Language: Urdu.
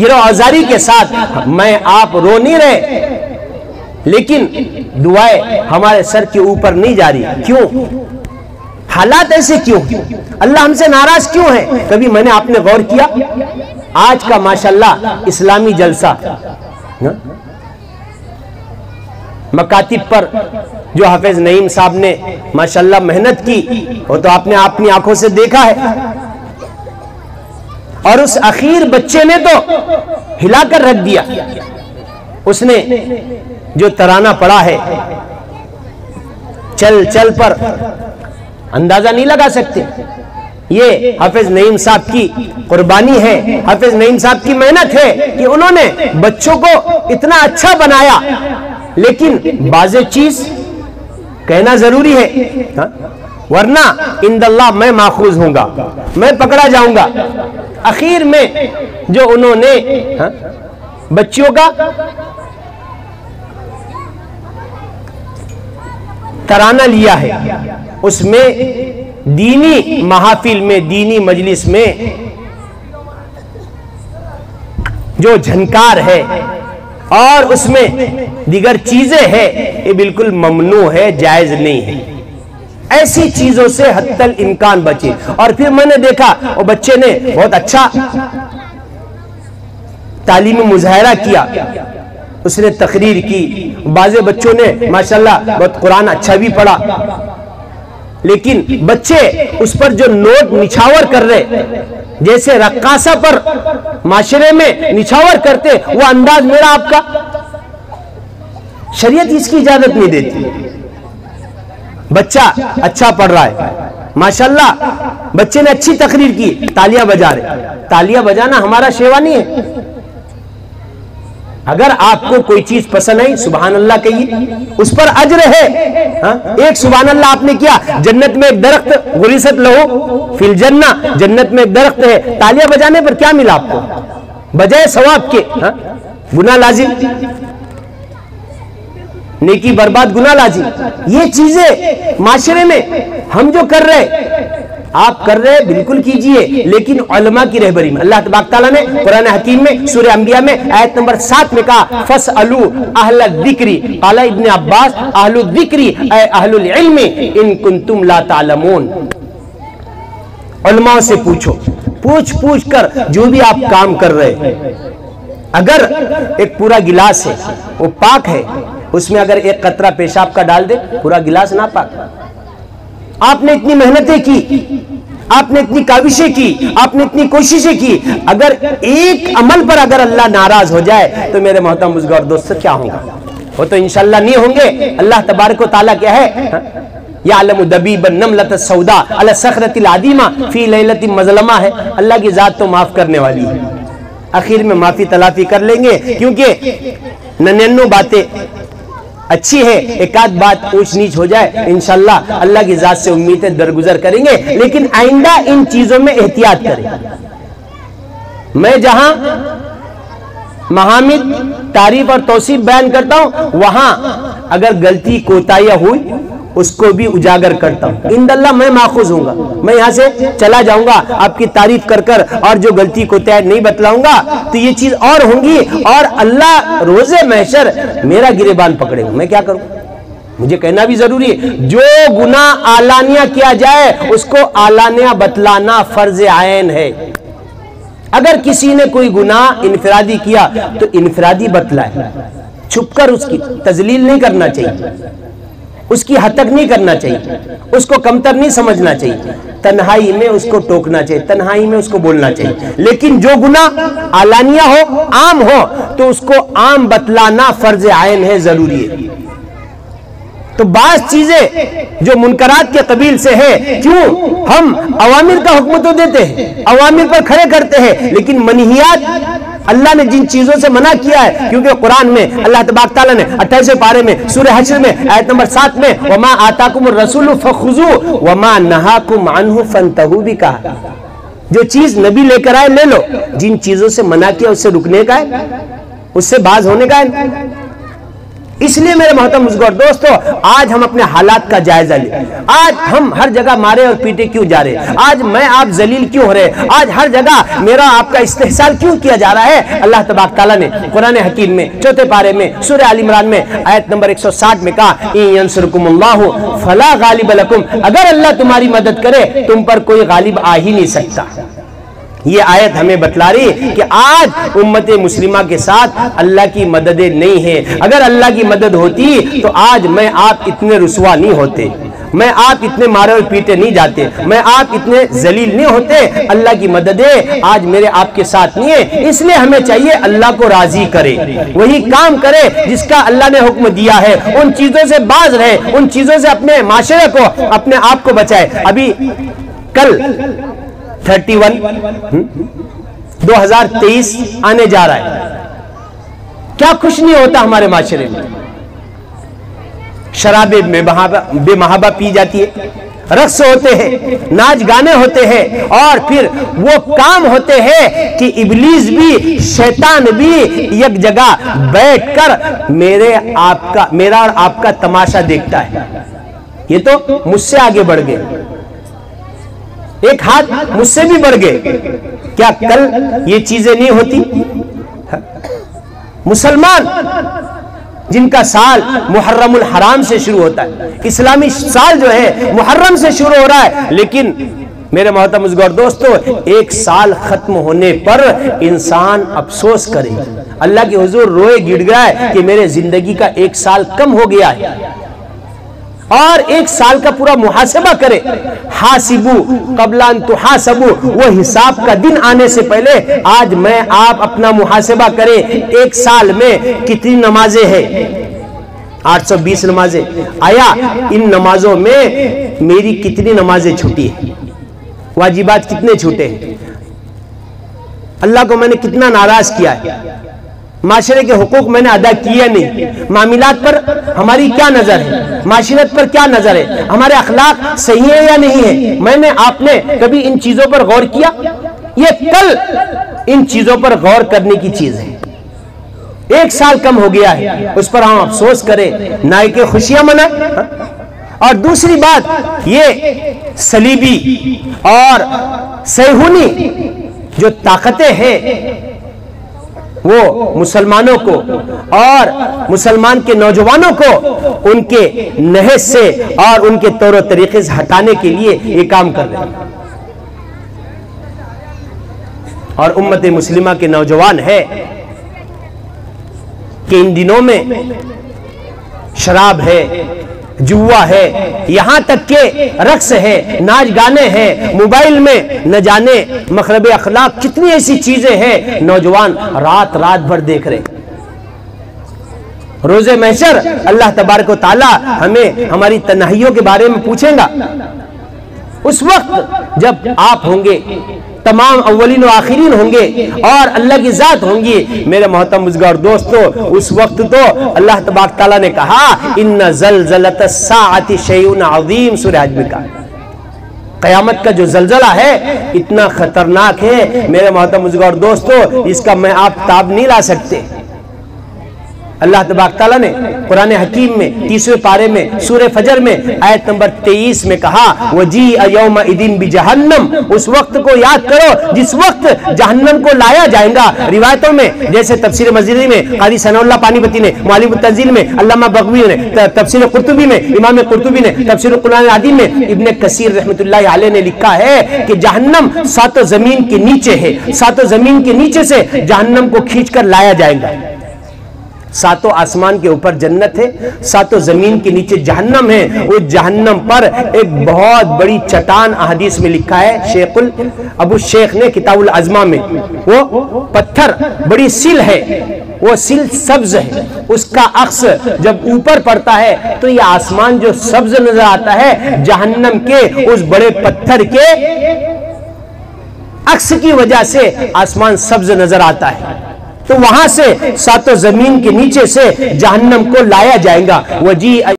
گرو آزاری کے ساتھ میں آپ رو نہیں رہے، لیکن دعائیں ہمارے سر کے اوپر نہیں جا رہی. کیوں؟ حالات ایسے کیوں؟ اللہ ہم سے ناراض کیوں ہے؟ کبھی میں نے آپ نے غور کیا؟ آج کا ماشاءاللہ اسلامی جلسہ مکاتب پر جو حافظ نعیم صاحب نے ماشاءاللہ محنت کی، وہ تو آپ نے اپنی آنکھوں سے دیکھا ہے. اور اس اخیر بچے نے تو ہلا کر رکھ دیا. اس نے جو ترانہ پڑھا ہے چل چل پر، اندازہ نہیں لگا سکتے. یہ حافظ نعیم صاحب کی قربانی ہے، حافظ نعیم صاحب کی محنت ہے کہ انہوں نے بچوں کو اتنا اچھا بنایا. لیکن بعض چیز کہنا ضروری ہے، ورنہ عند اللہ میں ماخوذ ہوں گا، میں پکڑا جاؤں گا. اخیر میں جو انہوں نے بچوں کا ترانہ لیا ہے، اس میں دینی محافل میں، دینی مجلس میں جو جھنکار ہے اور اس میں دیگر چیزیں ہیں، یہ بالکل ممنوع ہے، جائز نہیں ہے. ایسی چیزوں سے حتی الامکان بچے. اور پھر میں نے دیکھا وہ بچے نے بہت اچھا تعلیمی مظاہرہ کیا، اس نے تقریر کی. بعض بچوں نے ماشاءاللہ بہت قرآن اچھا بھی پڑھا، لیکن بچے اس پر جو نوٹ نچھاور کر رہے، جیسے رقاصہ پر معاشرے میں نچھاور کرتے، وہ انداز میرا آپ کا شریعت اس کی اجازت نہیں دیتی. بچہ اچھا پڑھ رہا ہے ماشاءاللہ، بچے نے اچھی تقریر کی، تالیاں بجا رہے. تالیاں بجانا ہمارا شیوا نہیں ہے. اگر آپ کو کوئی چیز پسند ہے سبحان اللہ کہیے، اس پر اجر ہے. ایک سبحان اللہ آپ نے کیا، جنت میں ایک درخت غریست لہو فی الجنہ، جنت میں ایک درخت ہے. تالیاں بجانے پر کیا ملا آپ کو؟ بجائے ثواب کے گناہ لازم، نیکی برباد، گناہ لازم. یہ چیزیں معاشرے میں ہم جو کر رہے، آپ کر رہے بالکل کیجئے، لیکن علماء کی رہبری میں. اللہ تبارک تعالیٰ نے قرآن حکیم میں سورہ انبیاء میں آیت نمبر 7 میں کہا فَاسْأَلُوا أَهْلَ الذِّكْرِ، قال ابن عباس اہل الذکر اے اہل العلم ان کنتم لا تعلمون. علماء سے پوچھو، پوچھ کر جو بھی آپ کام کر رہے. اگر ایک پورا گلاس ہے وہ پاک ہے، اس میں اگر ایک قطرہ پیشاب کا ڈال دے پورا گلاس نہ پاک. آپ نے اتنی محنتیں کی، آپ نے اتنی کاوشیں کی، آپ نے اتنی کوششیں کی، اگر ایک عمل پر اگر اللہ ناراض ہو جائے تو میرے محترم بزرگ اور دوست کیا ہوں گا؟ وہ تو انشاءاللہ نہیں ہوں گے. اللہ تبارک و تعالیٰ کیا ہے؟ یعلم دبیب النملۃ السوداء علی الصخرۃ العظیمہ فی لیلۃ مظلمہ ہے. اللہ کی ذات تو معاف کرنے والی ہے. آخر میں معافی تلافی کر لیں گے، کیونکہ 99 باتیں اچھی ہے، ایک آدھ بات اونچ نیچ ہو جائے انشاءاللہ اللہ کی ذات سے امیدیں درگزر کریں گے. لیکن آئندہ ان چیزوں میں احتیاط کریں. میں جہاں محامد تعریف اور توصیف بیان کرتا ہوں، وہاں اگر غلطی کوتاہیاں ہوئی اس کو بھی اجاگر کرتا ہوں. عند اللہ میں ماخوذ ہوں گا. میں یہاں سے چلا جاؤں گا آپ کی تعریف کر اور جو غلطی کوتاہی نہیں بتلاؤں گا تو یہ چیز اور ہوں گی، اور اللہ روز محشر میرا گریبان پکڑے گا. میں کیا کروں؟ مجھے کہنا بھی ضروری ہے. جو گناہ اعلانیہ کیا جائے اس کو اعلانیہ بتلانا فرض عین ہے. اگر کسی نے کوئی گناہ انفرادی کیا تو انفرادی بتلائے، چھپ کر اس کی تذلیل نہیں کرنا چاہیے، اس کی حد تک نہیں کرنا چاہیے، اس کو کمتر نہیں سمجھنا چاہیے. تنہائی میں اس کو ٹوکنا چاہیے، تنہائی میں اس کو بولنا چاہیے. لیکن جو گناہ اعلانیہ ہو، عام ہو، تو اس کو عام بتلانا فرض عین ہے، ضروری ہے. تو بعض چیزیں جو منکرات کے قبیل سے ہے، کیوں ہم اوامر کا حکم تو دیتے ہیں، اوامر پر کھڑے کرتے ہیں، لیکن منہیات اللہ نے جن چیزوں سے منع کیا ہے، کیونکہ قرآن میں اللہ تبارک تعالیٰ نے 28 پارے میں سورہ حشر میں آیت نمبر 7 میں وَمَا آتَاكُمُ الرَّسُولُ فَخُذُوهُ وَمَا نَهَاكُمْ عَنْهُ فَانْتَهُوا بھی کہا. جو چیز نبی لے کر آئے لے لو، جن چیزوں سے منع کیا اس سے رکنے کا ہے، اس سے باز ہونے کا ہے. اس لیے میرے محترم بزرگ دوستو، آج ہم اپنے حالات کا جائزہ لیں۔ آج ہم ہر جگہ مارے اور پیٹے کیوں جا رہے؟ آج میں آپ ذلیل کیوں ہو رہے؟ آج ہر جگہ میرا آپ کا استحصال کیوں کیا جا رہا ہے؟ اللہ تبارک تعالیٰ نے قرآن حکیم میں 4 پارے میں سورہ آل عمران میں آیت نمبر 160 میں کہا، ان ینصرکم اللہ فلا غالب لکم، اگر اللہ تمہاری مدد کرے تم پر کوئی غالب آ ہی نہیں سکتا۔ یہ آیت ہمیں بتلا رہی کہ آج امت مسلمہ کے ساتھ اللہ کی مددیں نہیں ہیں۔ اگر اللہ کی مدد ہوتی تو آج میں آپ اتنے رسوا نہیں ہوتے، میں آپ اتنے مارے اور پیٹے نہیں جاتے، میں آپ اتنے ذلیل نہیں ہوتے۔ اللہ کی مددیں آج میرے آپ کے ساتھ نہیں ہے، اس لیے ہمیں چاہیے اللہ کو راضی کرے، وہی کام کرے جس کا اللہ نے حکم دیا ہے، ان چیزوں سے باز رہے، ان چیزوں سے اپنے معاشرے کو، اپنے آپ کو بچائے۔ ابھی کل 2023 آنے جا رہا ہے، کیا خوش نہیں ہوتا ہمارے معاشرے میں؟ شرابیں بے محابہ پی جاتی ہے، رقص ہوتے ہیں، ناچ گانے ہوتے ہیں، اور پھر وہ کام ہوتے ہیں کہ ابلیس بھی شیطان بھی ایک جگہ بیٹھ کر میرا اور آپ کا تماشا دیکھتا ہے۔ یہ تو مجھ سے آگے بڑھ گئے، ایک ہاتھ مجھ سے بھی بڑھ گئے، کیا کل یہ چیزیں نہیں ہوتی؟ مسلمان جن کا سال محرم الحرام سے شروع ہوتا ہے، اسلامی سال جو ہے محرم سے شروع ہو رہا ہے، لیکن میرے محترم بزرگوں دوستو، ایک سال ختم ہونے پر انسان افسوس کرے، اللہ کے حضور روئے گڑ گیا ہے کہ میرے زندگی کا 1 سال کم ہو گیا ہے، اور 1 سال کا پورا محاسبہ کرے۔ حاسبو قبل ان تحاسبو، وہ حساب کا دن آنے سے پہلے آج میں آپ اپنا محاسبہ کرے، 1 سال میں کتنی نمازیں ہیں؟ 820 نمازیں۔ آیا ان نمازوں میں میری کتنی نمازیں چھوٹی ہیں؟ واجبات کتنے چھوٹے ہیں؟ اللہ کو میں نے کتنا ناراض کیا ہے؟ معاشرے کے حقوق میں نے ادا کیے نہیں؟ معاملات پر ہماری کیا نظر ہے؟ معاشرت پر کیا نظر ہے؟ ہمارے اخلاق صحیح ہے یا نہیں ہے؟ میں نے آپ نے کبھی ان چیزوں پر غور کیا؟ یہ کل ان چیزوں پر غور کرنے کی چیز ہے۔ 1 سال کم ہو گیا ہے، اس پر ہم افسوس کریں، نہ کہ خوشیاں منائیں۔ اور دوسری بات، یہ صلیبی اور صہیونی جو طاقتیں ہیں وہ مسلمانوں کو اور مسلمان کے نوجوانوں کو ان کے نہج سے اور ان کے طور و طریقے سے ہٹانے کے لیے یہ کام کر رہے ہیں، اور امت مسلمہ کے نوجوان ہے کہ ان دنوں میں شراب ہے، جوا ہے، یہاں تک کہ رقص ہے، ناچ گانے ہیں، موبائل میں نہ جانے مخرب اخلاق کتنی ایسی چیزیں ہیں، نوجوان رات بھر دیکھ رہے۔ روز محشر اللہ تبارک و تعالی ہمیں ہماری تنہائیوں کے بارے میں پوچھیں گا، اس وقت جب آپ ہوں گے، تمام اولین و آخرین ہوں گے، اور اللہ کی ذات ہوں گی۔ میرے محترم بزرگوں دوستو، اس وقت تو اللہ تبارک تعالیٰ نے کہا ان زلزلۃ الساعۃ شیء عظیم، سورہ حج میں کہا قیامت کا جو زلزلہ ہے اتنا خطرناک ہے میرے محترم بزرگوں دوستو، اس کا میں آپ تاب نہیں لا سکتے۔ اللہ تبارک تعالیٰ نے قرآن حکیم میں 30ویں پارے میں سورہ فجر میں آیت نمبر 23 میں کہا وَجِیءَ یَوْمَئِذٍ بِجَہَنَّمَ، اس وقت کو یاد کرو جس وقت جہنم کو لایا جائے گا۔ روایتوں میں جیسے تفسیر مزیدی میں قاضی ثناء اللہ پانی پتی نے، معلم التنزیل میں علامہ بغوی نے، تفسیر قرطبی میں امام قرطبی نے، تفسیر قرآن عظیم میں ابن کثیر رحمۃ اللہ علیہ نے لکھا ہے کہ جہنم 7 زمین کے نیچے ہے، 7 زمین کے نیچے سے جہنم کو کھینچ کر لایا جائے گا۔ 7 آسمان کے اوپر جنت ہے، 7 زمین کے نیچے جہنم ہے۔ وہ جہنم پر ایک بہت بڑی چٹان احادیث میں لکھا ہے، ابو شیخ نے کتاب العظمہ میں، وہ پتھر بڑی سل ہے، وہ سل سبز ہے، اس کا عکس جب اوپر پڑتا ہے تو یہ آسمان جو سبز نظر آتا ہے جہنم کے اس بڑے پتھر کے عکس کی وجہ سے آسمان سبز نظر آتا ہے۔ تو وہاں سے 7 زمین کے نیچے سے جہنم کو لایا جائے گا۔